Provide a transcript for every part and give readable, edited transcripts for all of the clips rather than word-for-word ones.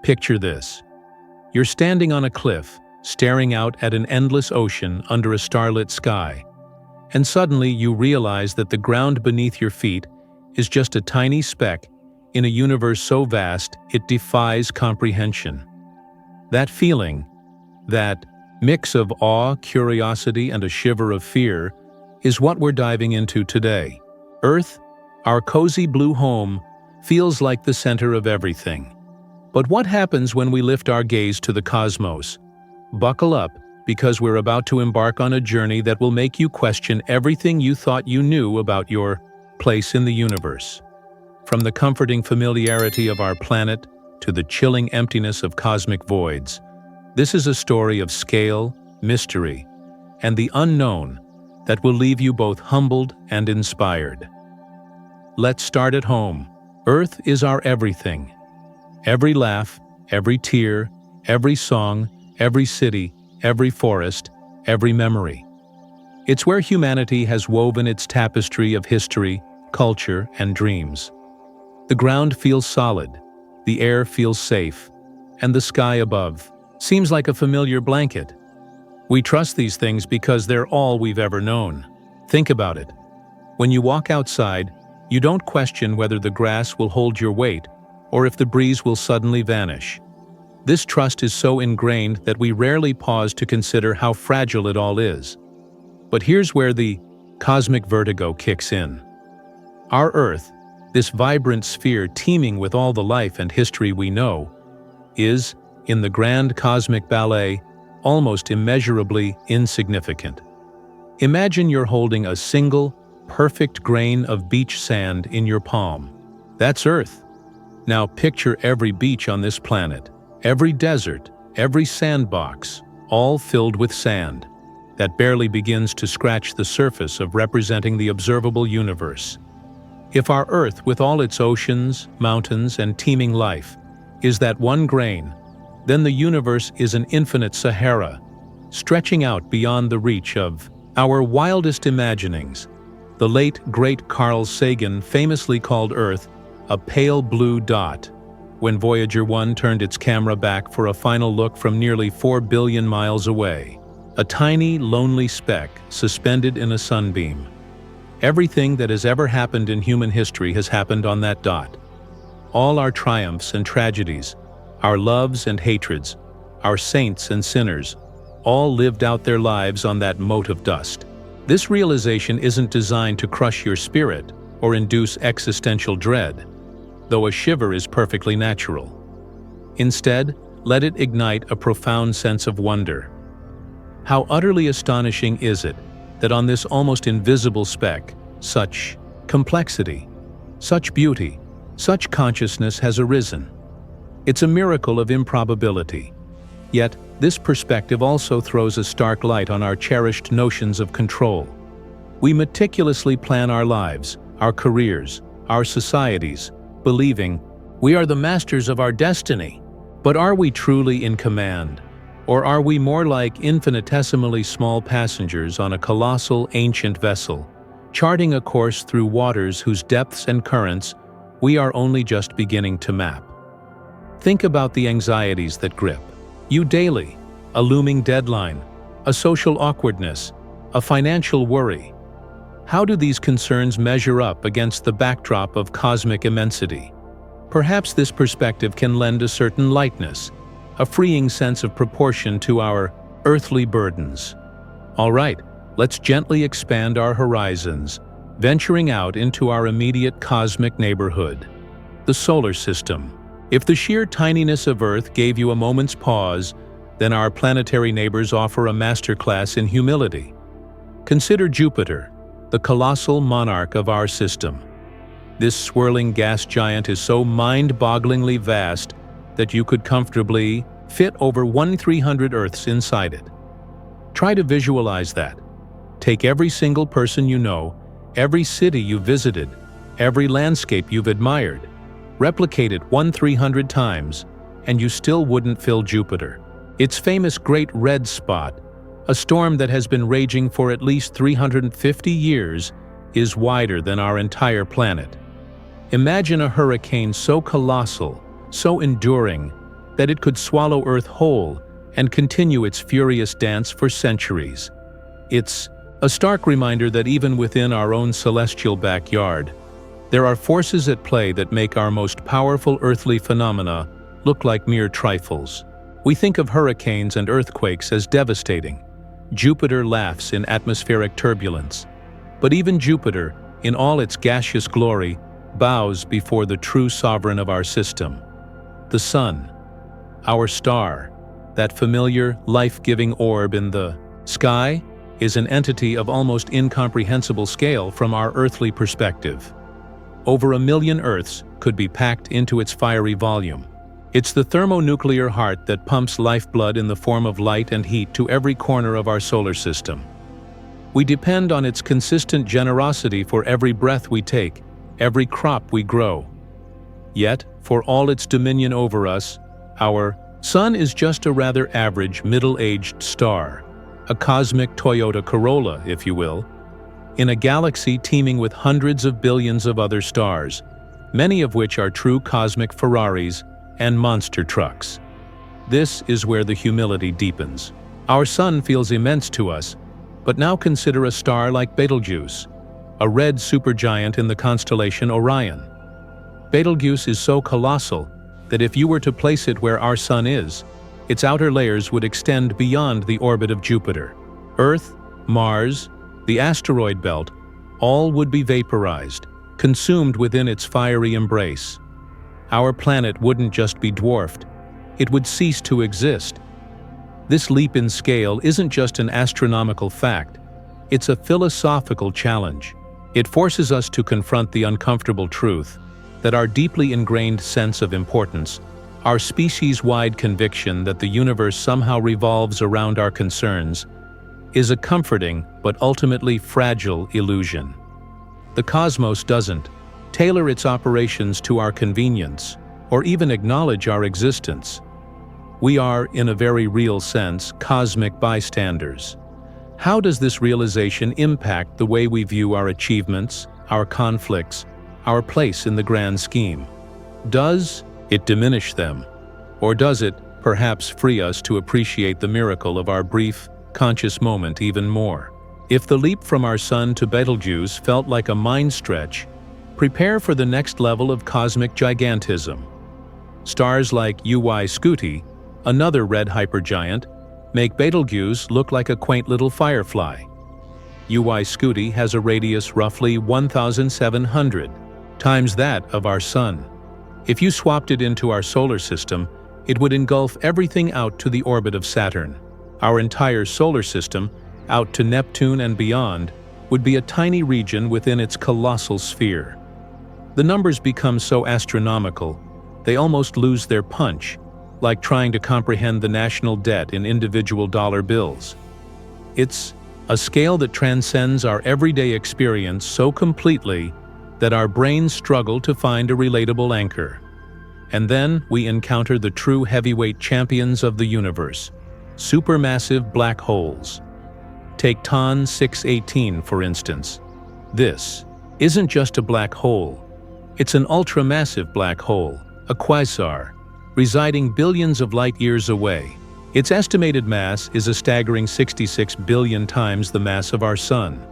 Picture this. You're standing on a cliff, staring out at an endless ocean under a starlit sky, and suddenly you realize that the ground beneath your feet is just a tiny speck in a universe so vast it defies comprehension. That feeling, that mix of awe, curiosity, and a shiver of fear, is what we're diving into today. Earth, our cozy blue home, feels like the center of everything. But what happens when we lift our gaze to the cosmos? Buckle up, because we're about to embark on a journey that will make you question everything you thought you knew about your place in the universe. From the comforting familiarity of our planet to the chilling emptiness of cosmic voids, this is a story of scale, mystery, and the unknown that will leave you both humbled and inspired. Let's start at home. Earth is our everything. Every laugh, every tear, every song, every city, every forest, every memory. It's where humanity has woven its tapestry of history, culture, and dreams. The ground feels solid, the air feels safe, and the sky above seems like a familiar blanket. We trust these things because they're all we've ever known. Think about it. When you walk outside, you don't question whether the grass will hold your weight or if the breeze will suddenly vanish. This trust is so ingrained that we rarely pause to consider how fragile it all is. But here's where the cosmic vertigo kicks in. Our Earth, this vibrant sphere teeming with all the life and history we know, is, in the grand cosmic ballet, almost immeasurably insignificant. Imagine you're holding a single, perfect grain of beach sand in your palm. That's Earth. Now picture every beach on this planet, every desert, every sandbox, all filled with sand that barely begins to scratch the surface of representing the observable universe. If our Earth, with all its oceans, mountains, and teeming life, is that one grain, then the universe is an infinite Sahara, stretching out beyond the reach of our wildest imaginings. The late, great Carl Sagan famously called Earth a pale blue dot when Voyager 1 turned its camera back for a final look from nearly 4 billion miles away. A tiny, lonely speck suspended in a sunbeam. Everything that has ever happened in human history has happened on that dot. All our triumphs and tragedies, our loves and hatreds, our saints and sinners, all lived out their lives on that mote of dust. This realization isn't designed to crush your spirit or induce existential dread, though a shiver is perfectly natural. Instead, let it ignite a profound sense of wonder. How utterly astonishing is it that on this almost invisible speck, such complexity, such beauty, such consciousness has arisen. It's a miracle of improbability. Yet, this perspective also throws a stark light on our cherished notions of control. We meticulously plan our lives, our careers, our societies, believing we are the masters of our destiny. But are we truly in command? Or are we more like infinitesimally small passengers on a colossal ancient vessel, charting a course through waters whose depths and currents we are only just beginning to map? Think about the anxieties that grip you daily: a looming deadline, a social awkwardness, a financial worry. How do these concerns measure up against the backdrop of cosmic immensity? Perhaps this perspective can lend a certain lightness, a freeing sense of proportion to our earthly burdens. All right, let's gently expand our horizons, venturing out into our immediate cosmic neighborhood, the solar system. If the sheer tininess of Earth gave you a moment's pause, then our planetary neighbors offer a masterclass in humility. Consider Jupiter, the colossal monarch of our system. This swirling gas giant is so mind-bogglingly vast that you could comfortably fit over 1/300 Earths inside it. Try to visualize that. Take every single person you know, every city you've visited, every landscape you've admired, replicate it 1/300 times, and you still wouldn't fill Jupiter. Its famous Great Red Spot, a storm that has been raging for at least 350 years, is wider than our entire planet. Imagine a hurricane so colossal, so enduring, that it could swallow Earth whole and continue its furious dance for centuries. It's a stark reminder that even within our own celestial backyard, there are forces at play that make our most powerful earthly phenomena look like mere trifles. We think of hurricanes and earthquakes as devastating. Jupiter laughs in atmospheric turbulence. But even Jupiter, in all its gaseous glory, bows before the true sovereign of our system. The Sun, our star, that familiar, life-giving orb in the sky, is an entity of almost incomprehensible scale from our earthly perspective. Over 1 million Earths could be packed into its fiery volume. It's the thermonuclear heart that pumps lifeblood in the form of light and heat to every corner of our solar system. We depend on its consistent generosity for every breath we take, every crop we grow. Yet, for all its dominion over us, our Sun is just a rather average, middle-aged star, a cosmic Toyota Corolla, if you will, in a galaxy teeming with hundreds of billions of other stars, many of which are true cosmic Ferraris and monster trucks. This is where the humility deepens. Our Sun feels immense to us, but now consider a star like Betelgeuse, a red supergiant in the constellation Orion. Betelgeuse is so colossal that if you were to place it where our Sun is, its outer layers would extend beyond the orbit of Jupiter. Earth, Mars, the asteroid belt, all would be vaporized, consumed within its fiery embrace. Our planet wouldn't just be dwarfed, it would cease to exist. This leap in scale isn't just an astronomical fact, it's a philosophical challenge. It forces us to confront the uncomfortable truth that our deeply ingrained sense of importance, our species-wide conviction that the universe somehow revolves around our concerns, is a comforting but ultimately fragile illusion. The cosmos doesn't tailor its operations to our convenience or even acknowledge our existence. We are, in a very real sense, cosmic bystanders. How does this realization impact the way we view our achievements, our conflicts, our place in the grand scheme? Does it diminish them? Or does it, perhaps, free us to appreciate the miracle of our brief, conscious moment even more? If the leap from our Sun to Betelgeuse felt like a mind stretch, prepare for the next level of cosmic gigantism. Stars like UY Scuti, another red hypergiant, make Betelgeuse look like a quaint little firefly. UY Scuti has a radius roughly 1,700 times that of our Sun. If you swapped it into our solar system, it would engulf everything out to the orbit of Saturn. Our entire solar system, out to Neptune and beyond, would be a tiny region within its colossal sphere. The numbers become so astronomical, they almost lose their punch, like trying to comprehend the national debt in individual dollar bills. It's a scale that transcends our everyday experience so completely that our brains struggle to find a relatable anchor. And then we encounter the true heavyweight champions of the universe, supermassive black holes. Take TON 618, for instance. This isn't just a black hole. It's an ultramassive black hole, a quasar, residing billions of light-years away. Its estimated mass is a staggering 66 billion times the mass of our Sun.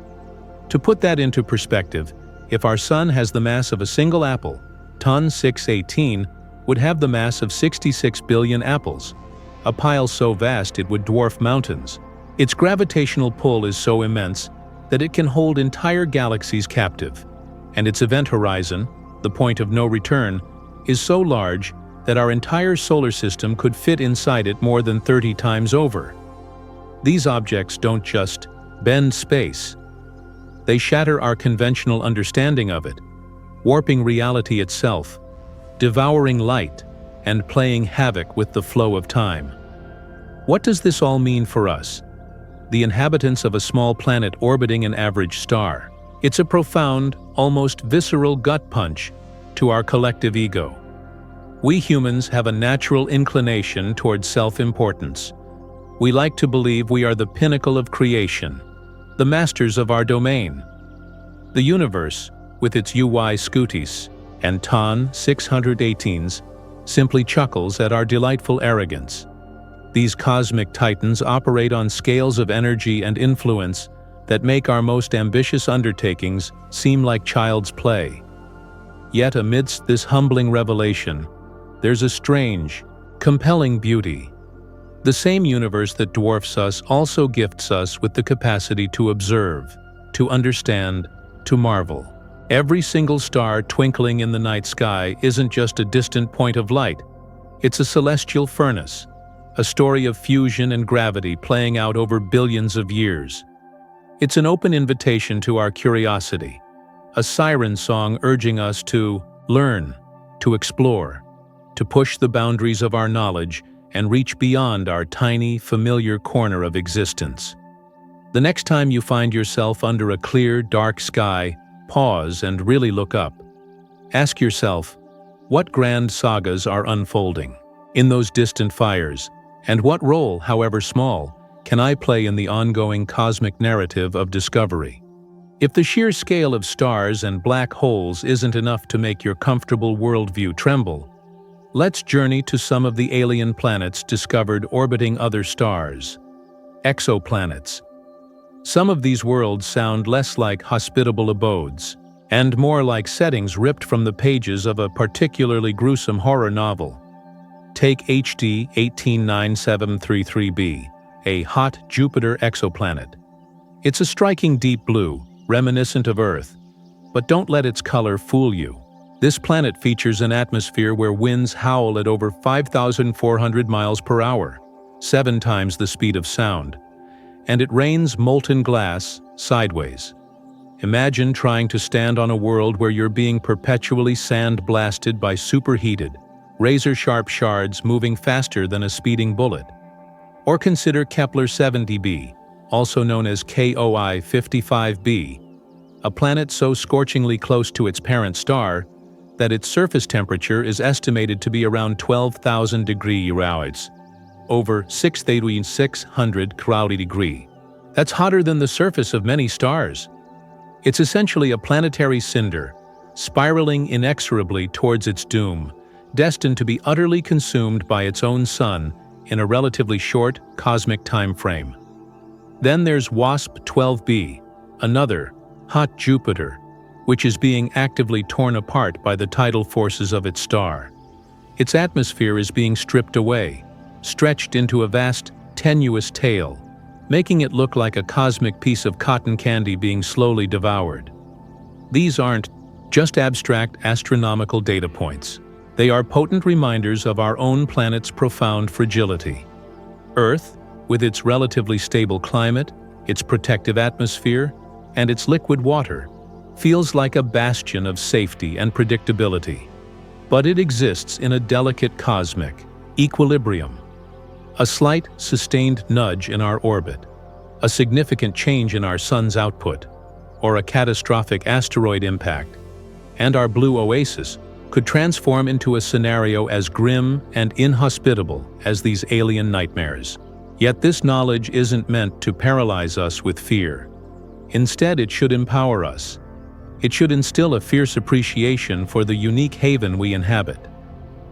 To put that into perspective, if our Sun has the mass of a single apple, TON 618 would have the mass of 66 billion apples, a pile so vast it would dwarf mountains. Its gravitational pull is so immense that it can hold entire galaxies captive, and its event horizon, the point of no return, is so large that our entire solar system could fit inside it more than 30 times over. These objects don't just bend space. They shatter our conventional understanding of it, warping reality itself, devouring light, and playing havoc with the flow of time. What does this all mean for us, the inhabitants of a small planet orbiting an average star? It's a profound, almost visceral gut punch to our collective ego. We humans have a natural inclination towards self-importance. We like to believe we are the pinnacle of creation, the masters of our domain. The universe, with its UY Scutis and TON 618s, simply chuckles at our delightful arrogance. These cosmic titans operate on scales of energy and influence that make our most ambitious undertakings seem like child's play. Yet amidst this humbling revelation, there's a strange, compelling beauty. The same universe that dwarfs us also gifts us with the capacity to observe, to understand, to marvel. Every single star twinkling in the night sky isn't just a distant point of light. It's a celestial furnace, a story of fusion and gravity playing out over billions of years. It's an open invitation to our curiosity, a siren song urging us to learn, to explore, to push the boundaries of our knowledge and reach beyond our tiny, familiar corner of existence. The next time you find yourself under a clear, dark sky, pause and really look up. Ask yourself, what grand sagas are unfolding in those distant fires, and what role, however small, can I play in the ongoing cosmic narrative of discovery? If the sheer scale of stars and black holes isn't enough to make your comfortable worldview tremble, let's journey to some of the alien planets discovered orbiting other stars. Exoplanets. Some of these worlds sound less like hospitable abodes, and more like settings ripped from the pages of a particularly gruesome horror novel. Take HD 189733b, a hot Jupiter exoplanet. It's a striking deep blue, reminiscent of Earth, but don't let its color fool you. This planet features an atmosphere where winds howl at over 5,400 miles per hour, 7 times the speed of sound, and it rains molten glass sideways. Imagine trying to stand on a world where you're being perpetually sand-blasted by superheated, razor-sharp shards moving faster than a speeding bullet. Or consider Kepler 70b, also known as KOI 55b, a planet so scorchingly close to its parent star that its surface temperature is estimated to be around 12,000 degrees Celsius, over 6,600 degrees. That's hotter than the surface of many stars. It's essentially a planetary cinder, spiraling inexorably towards its doom, destined to be utterly consumed by its own sun in a relatively short cosmic time frame. Then there's WASP-12b, another, hot Jupiter, which is being actively torn apart by the tidal forces of its star. Its atmosphere is being stripped away, stretched into a vast, tenuous tail, making it look like a cosmic piece of cotton candy being slowly devoured. These aren't just abstract astronomical data points. They are potent reminders of our own planet's profound fragility. Earth, with its relatively stable climate, its protective atmosphere, and its liquid water, feels like a bastion of safety and predictability. But it exists in a delicate cosmic equilibrium. A slight, sustained nudge in our orbit, a significant change in our sun's output, or a catastrophic asteroid impact, and our blue oasis could transform into a scenario as grim and inhospitable as these alien nightmares. Yet this knowledge isn't meant to paralyze us with fear. Instead, it should empower us. It should instill a fierce appreciation for the unique haven we inhabit.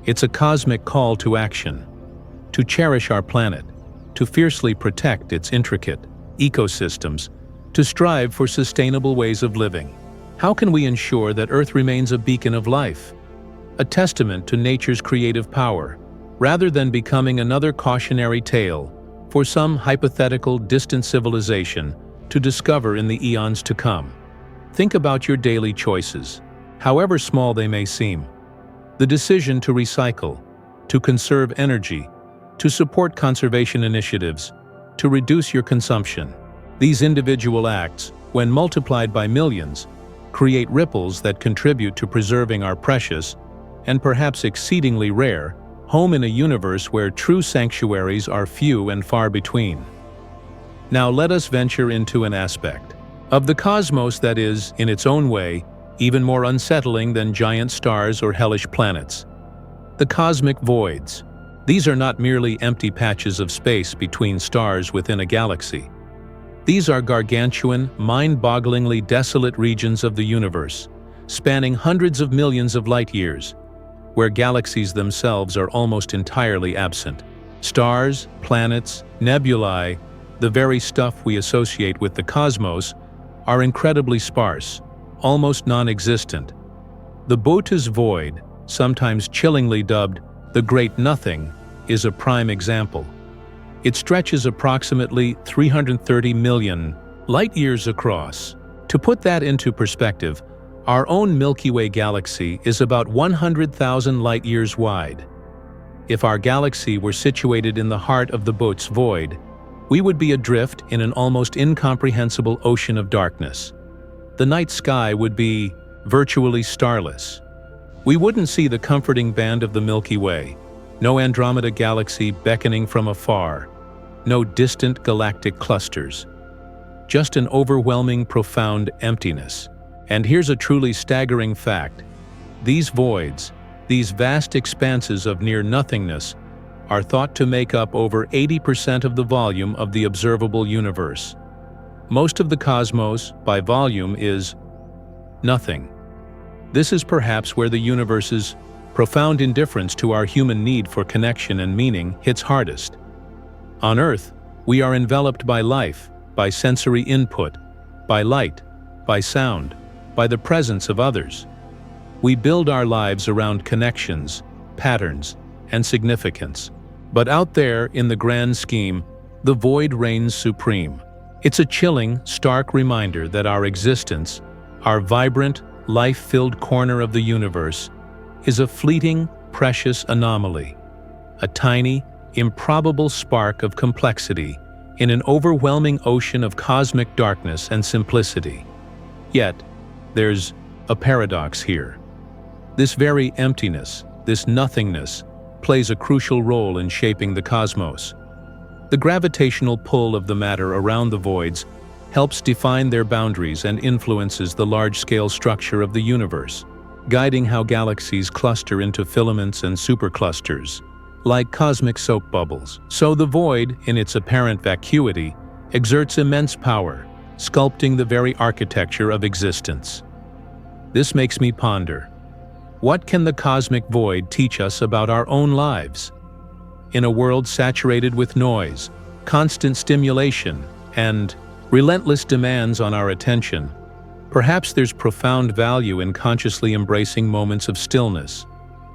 It's a cosmic call to action, to cherish our planet, to fiercely protect its intricate ecosystems, to strive for sustainable ways of living. How can we ensure that Earth remains a beacon of life, a testament to nature's creative power, rather than becoming another cautionary tale for some hypothetical distant civilization to discover in the eons to come? Think about your daily choices, however small they may seem. The decision to recycle, to conserve energy, to support conservation initiatives, to reduce your consumption. These individual acts, when multiplied by millions, create ripples that contribute to preserving our precious, and perhaps exceedingly rare, home in a universe where true sanctuaries are few and far between. Now let us venture into an aspect of the cosmos that is, in its own way, even more unsettling than giant stars or hellish planets. The cosmic voids. These are not merely empty patches of space between stars within a galaxy. These are gargantuan, mind-bogglingly desolate regions of the universe, spanning hundreds of millions of light-years. where galaxies themselves are almost entirely absent. Stars, planets, nebulae, the very stuff we associate with the cosmos, are incredibly sparse, almost non-existent. The Botha's void, sometimes chillingly dubbed the Great Nothing, is a prime example. It stretches approximately 330 million light-years across. To put that into perspective, our own Milky Way galaxy is about 100,000 light-years wide. If our galaxy were situated in the heart of the Botha's void, we would be adrift in an almost incomprehensible ocean of darkness. The night sky would be virtually starless. We wouldn't see the comforting band of the Milky Way, no Andromeda galaxy beckoning from afar, no distant galactic clusters. Just an overwhelming, profound emptiness. And here's a truly staggering fact. These voids, these vast expanses of near-nothingness, are thought to make up over 80% of the volume of the observable universe. Most of the cosmos, by volume, is nothing. This is perhaps where the universe's profound indifference to our human need for connection and meaning hits hardest. On Earth, we are enveloped by life, by sensory input, by light, by sound, by the presence of others. We build our lives around connections, patterns, and significance. But out there, in the grand scheme, the void reigns supreme. It's a chilling, stark reminder that our existence, our vibrant, life-filled corner of the universe, is a fleeting, precious anomaly, a tiny, improbable spark of complexity in an overwhelming ocean of cosmic darkness and simplicity. Yet, there's a paradox here. This very emptiness, this nothingness, plays a crucial role in shaping the cosmos. The gravitational pull of the matter around the voids helps define their boundaries and influences the large-scale structure of the universe, guiding how galaxies cluster into filaments and superclusters, like cosmic soap bubbles. So the void, in its apparent vacuity, exerts immense power, sculpting the very architecture of existence. This makes me ponder. What can the cosmic void teach us about our own lives? In a world saturated with noise, constant stimulation, and relentless demands on our attention, perhaps there's profound value in consciously embracing moments of stillness,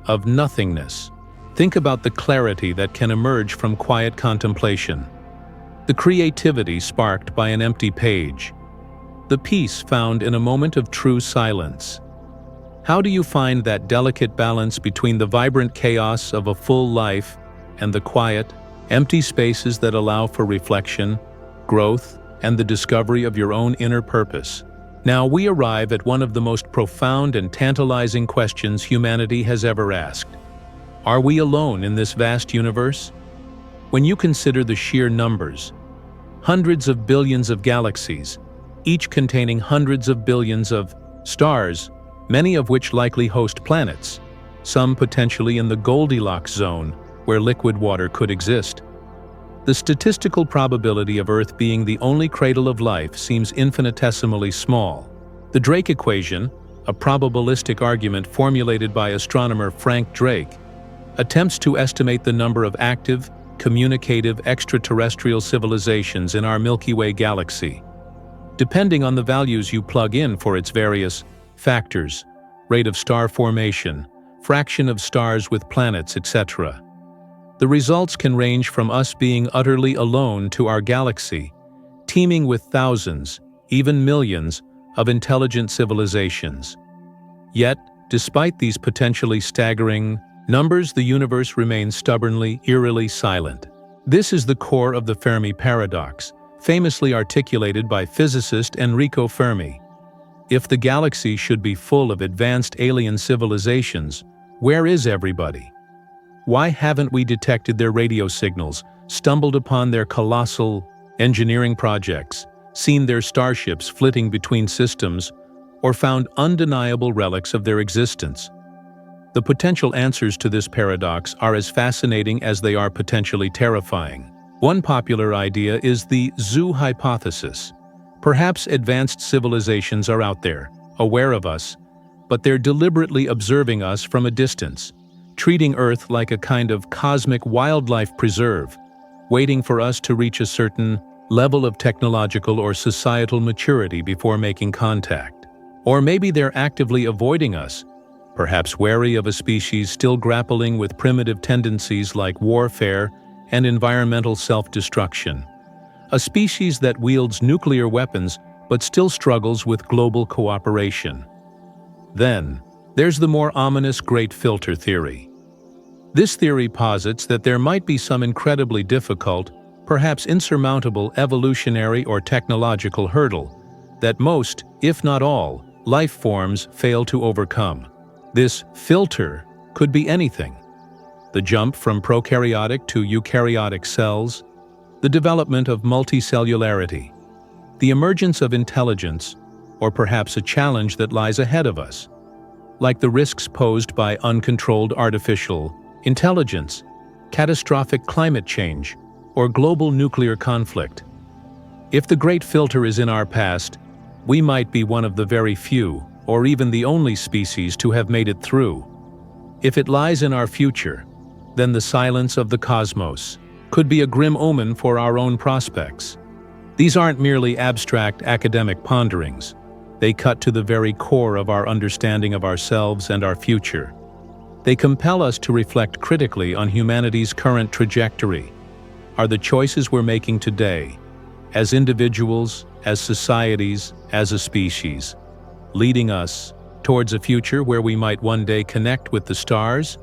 of nothingness. Think about the clarity that can emerge from quiet contemplation, the creativity sparked by an empty page, the peace found in a moment of true silence. How do you find that delicate balance between the vibrant chaos of a full life and the quiet, empty spaces that allow for reflection, growth, and the discovery of your own inner purpose? Now we arrive at one of the most profound and tantalizing questions humanity has ever asked. Are we alone in this vast universe? When you consider the sheer numbers, hundreds of billions of galaxies, each containing hundreds of billions of stars, many of which likely host planets, some potentially in the Goldilocks zone where liquid water could exist, the statistical probability of Earth being the only cradle of life seems infinitesimally small. The Drake equation, a probabilistic argument formulated by astronomer Frank Drake, attempts to estimate the number of active, communicative extraterrestrial civilizations in our Milky Way galaxy. Depending on the values you plug in for its various factors, rate of star formation, fraction of stars with planets, etc., the results can range from us being utterly alone to our galaxy, teeming with thousands, even millions, of intelligent civilizations. Yet, despite these potentially staggering numbers, the universe remains stubbornly, eerily silent. This is the core of the Fermi Paradox, famously articulated by physicist Enrico Fermi. If the galaxy should be full of advanced alien civilizations, where is everybody? Why haven't we detected their radio signals, stumbled upon their colossal engineering projects, seen their starships flitting between systems, or found undeniable relics of their existence? The potential answers to this paradox are as fascinating as they are potentially terrifying. One popular idea is the zoo hypothesis. Perhaps advanced civilizations are out there, aware of us, but they're deliberately observing us from a distance, treating Earth like a kind of cosmic wildlife preserve, waiting for us to reach a certain level of technological or societal maturity before making contact. Or maybe they're actively avoiding us, perhaps wary of a species still grappling with primitive tendencies like warfare and environmental self-destruction. A species that wields nuclear weapons but still struggles with global cooperation. Then, there's the more ominous Great Filter theory. This theory posits that there might be some incredibly difficult, perhaps insurmountable evolutionary or technological hurdle that most, if not all, life forms fail to overcome. This filter could be anything: the jump from prokaryotic to eukaryotic cells, the development of multicellularity, the emergence of intelligence, or perhaps a challenge that lies ahead of us, like the risks posed by uncontrolled artificial intelligence, catastrophic climate change, or global nuclear conflict. If the Great Filter is in our past, we might be one of the very few, or even the only species to have made it through. If it lies in our future, then the silence of the cosmos could be a grim omen for our own prospects. These aren't merely abstract academic ponderings. They cut to the very core of our understanding of ourselves and our future. They compel us to reflect critically on humanity's current trajectory. Are the choices we're making today, as individuals, as societies, as a species, leading us towards a future where we might one day connect with the stars?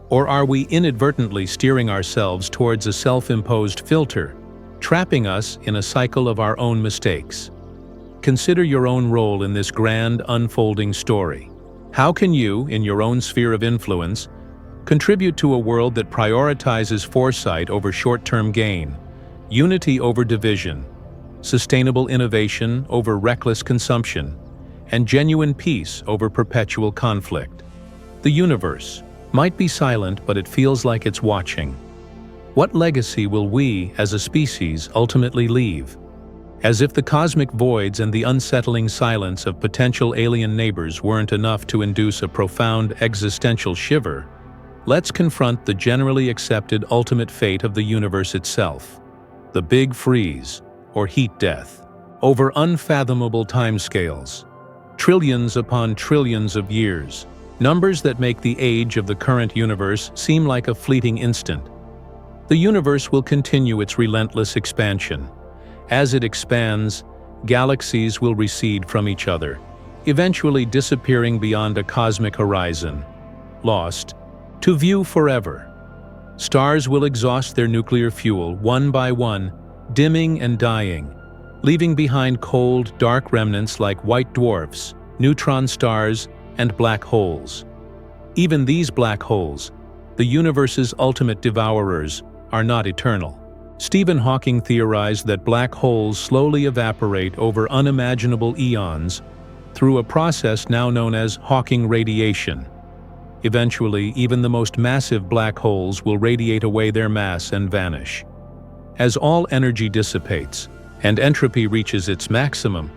Or are we inadvertently steering ourselves towards a self-imposed filter, trapping us in a cycle of our own mistakes? Consider your own role in this grand, unfolding story. How can you, in your own sphere of influence, contribute to a world that prioritizes foresight over short-term gain, unity over division, sustainable innovation over reckless consumption, and genuine peace over perpetual conflict? The universe might be silent, but it feels like it's watching. What legacy will we, as a species, ultimately leave? As if the cosmic voids and the unsettling silence of potential alien neighbors weren't enough to induce a profound existential shiver, let's confront the generally accepted ultimate fate of the universe itself: the Big Freeze, or heat death. Over unfathomable timescales, trillions upon trillions of years, numbers that make the age of the current universe seem like a fleeting instant. The universe will continue its relentless expansion. As it expands, galaxies will recede from each other, eventually disappearing beyond a cosmic horizon, lost to view forever. Stars will exhaust their nuclear fuel one by one, dimming and dying, leaving behind cold, dark remnants like white dwarfs, neutron stars, and black holes. Even these black holes, the universe's ultimate devourers, are not eternal. Stephen Hawking theorized that black holes slowly evaporate over unimaginable eons through a process now known as Hawking radiation. Eventually, even the most massive black holes will radiate away their mass and vanish. As all energy dissipates and entropy reaches its maximum,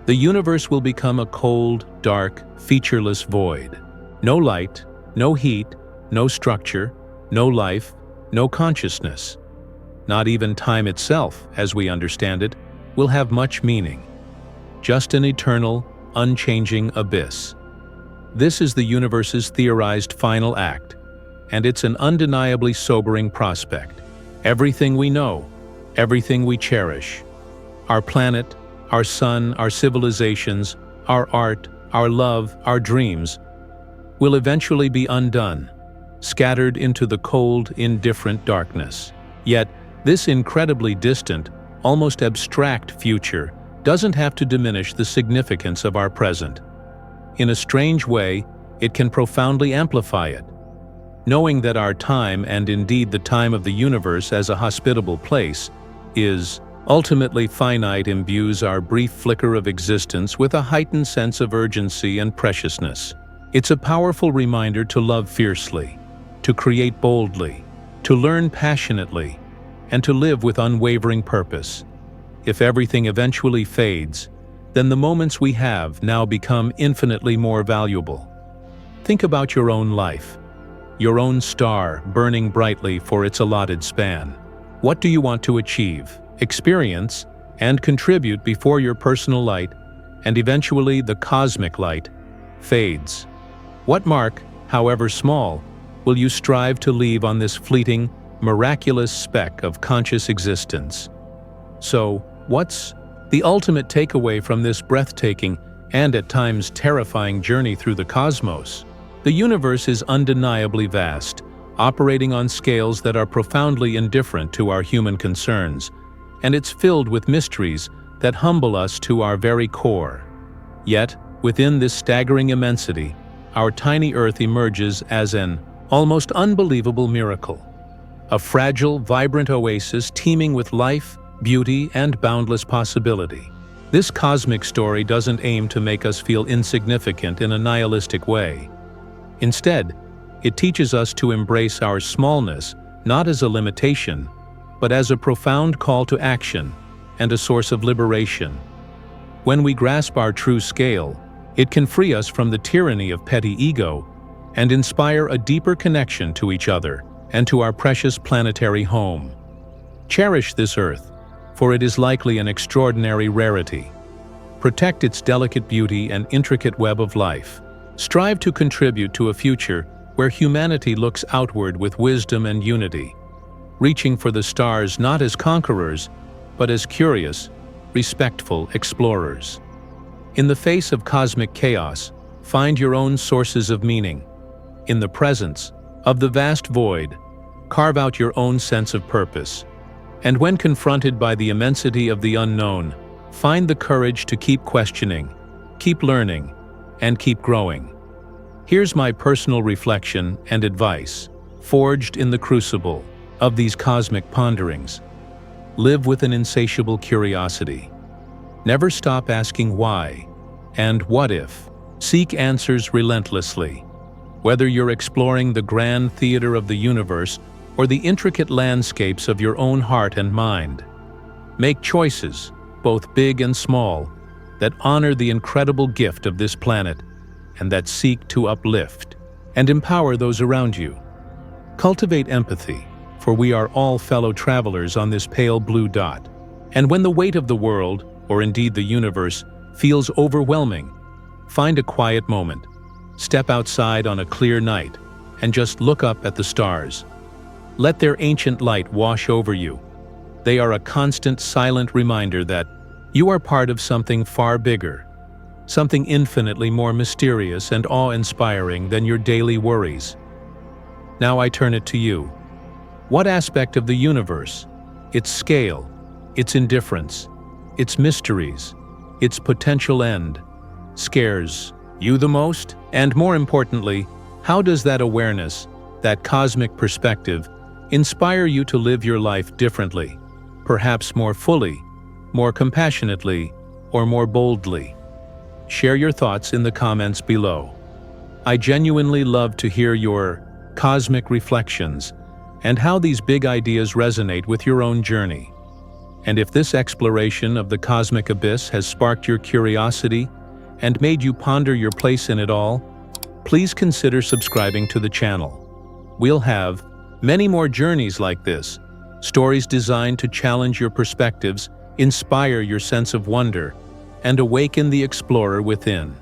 the universe will become a cold, dark, featureless void. No light, no heat, no structure, no life, no consciousness. Not even time itself, as we understand it, will have much meaning. Just an eternal, unchanging abyss. This is the universe's theorized final act, and it's an undeniably sobering prospect. Everything we know, everything we cherish, our planet, our sun, our civilizations, our art, our love, our dreams, will eventually be undone, scattered into the cold, indifferent darkness. Yet, this incredibly distant, almost abstract future doesn't have to diminish the significance of our present. In a strange way, it can profoundly amplify it. Knowing that our time, and indeed the time of the universe as a hospitable place, is ultimately finite, imbues our brief flicker of existence with a heightened sense of urgency and preciousness. It's a powerful reminder to love fiercely, to create boldly, to learn passionately, and to live with unwavering purpose. If everything eventually fades, then the moments we have now become infinitely more valuable. Think about your own life. your own star burning brightly for its allotted span. What do you want to achieve, experience, and contribute before your personal light, and eventually the cosmic light, fades? What mark, however small, will you strive to leave on this fleeting, miraculous speck of conscious existence? So, what's the ultimate takeaway from this breathtaking and at times terrifying journey through the cosmos? The universe is undeniably vast, operating on scales that are profoundly indifferent to our human concerns, and it's filled with mysteries that humble us to our very core. Yet, within this staggering immensity, our tiny Earth emerges as an almost unbelievable miracle. A fragile, vibrant oasis teeming with life, beauty, and boundless possibility. This cosmic story doesn't aim to make us feel insignificant in a nihilistic way. Instead, it teaches us to embrace our smallness not as a limitation, but as a profound call to action and a source of liberation. When we grasp our true scale, it can free us from the tyranny of petty ego and inspire a deeper connection to each other and to our precious planetary home. Cherish this Earth, for it is likely an extraordinary rarity. Protect its delicate beauty and intricate web of life. Strive to contribute to a future where humanity looks outward with wisdom and unity, reaching for the stars not as conquerors, but as curious, respectful explorers. In the face of cosmic chaos, find your own sources of meaning. In the presence of the vast void, carve out your own sense of purpose. And when confronted by the immensity of the unknown, find the courage to keep questioning, keep learning, and keep growing. Here's my personal reflection and advice, forged in the crucible of these cosmic ponderings. Live with an insatiable curiosity. Never stop asking why and what if. Seek answers relentlessly. Whether you're exploring the grand theater of the universe or the intricate landscapes of your own heart and mind, make choices, both big and small, that honor the incredible gift of this planet and that seek to uplift and empower those around you. Cultivate empathy, for we are all fellow travelers on this pale blue dot. And when the weight of the world, or indeed the universe, feels overwhelming, find a quiet moment. Step outside on a clear night and just look up at the stars. Let their ancient light wash over you. They are a constant, silent reminder that you are part of something far bigger, something infinitely more mysterious and awe-inspiring than your daily worries. Now I turn it to you. What aspect of the universe, its scale, its indifference, its mysteries, its potential end, scares you the most? And more importantly, how does that awareness, that cosmic perspective, inspire you to live your life differently, perhaps more fully, more compassionately, or more boldly? Share your thoughts in the comments below. I genuinely love to hear your cosmic reflections and how these big ideas resonate with your own journey. And if this exploration of the cosmic abyss has sparked your curiosity and made you ponder your place in it all, please consider subscribing to the channel. We'll have many more journeys like this, stories designed to challenge your perspectives, inspire your sense of wonder, and awaken the explorer within.